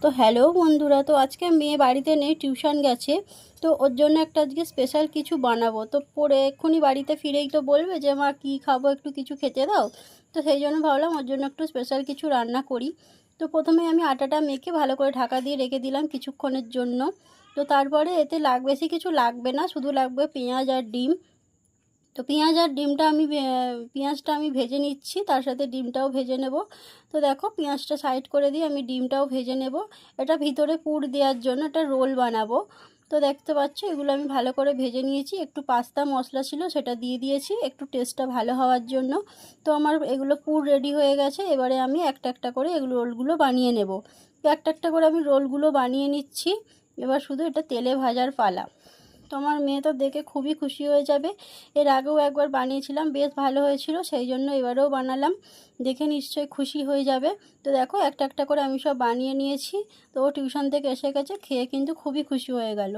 তো হ্যালো বন্ধুরা, তো আজকে মেয়ে বাড়িতে নেই, টিউশন গেছে। তো ওর জন্য একটা আজকে স্পেশাল কিছু বানাবো। তো পরে এক্ষুনি বাড়িতে ফিরেই তো বলবে যে মা কী খাবো, একটু কিছু খেতে দাও। তো সেই জন্য ভাবলাম ওর জন্য একটু স্পেশাল কিছু রান্না করি। তো প্রথমে আমি আটাটা মেখে ভালো করে ঢাকা দিয়ে রেখে দিলাম কিছুক্ষণের জন্য। তো তারপরে এতে বেশি কিছু লাগবে না, শুধু লাগবে পেঁয়াজ আর ডিম। তো পেঁয়াজ আর ডিমটা আমি পেঁয়াজটা আমি ভেজে নিচ্ছি, তার সাথে ডিমটাও ভেজে নেব। তো দেখো পেঁয়াজটা সাইড করে দিয়ে আমি ডিমটাও ভেজে নেব। এটা ভিতরে পুর দেওয়ার জন্য একটা রোল বানাবো। তো দেখতে পাচ্ছ এগুলো আমি ভালো করে ভেজে নিয়েছি, একটু পাস্তা মশলা ছিল সেটা দিয়ে দিয়েছি একটু টেস্টটা ভালো হওয়ার জন্য। তো আমার এগুলো পুর রেডি হয়ে গেছে, এবারে আমি একটা একটা করে এগুলো রোলগুলো বানিয়ে নেব। তো একটা একটা করে আমি রোলগুলো বানিয়ে নিচ্ছি। এবার শুধু এটা তেলে ভাজার পালা। তো আমার মেয়ে তো দেখে খুবই খুশি হয়ে যাবে। এর আগেও একবার বানিয়েছিলাম, বেশ ভালো হয়েছিল, সেই জন্য এবারেও বানালাম, দেখে নিশ্চয়ই খুশি হয়ে যাবে। তো দেখো একটা একটা করে আমি সব বানিয়ে নিয়েছি। তো ও টিউশন থেকে এসে গেছে, খেয়ে কিন্তু খুবই খুশি হয়ে গেল।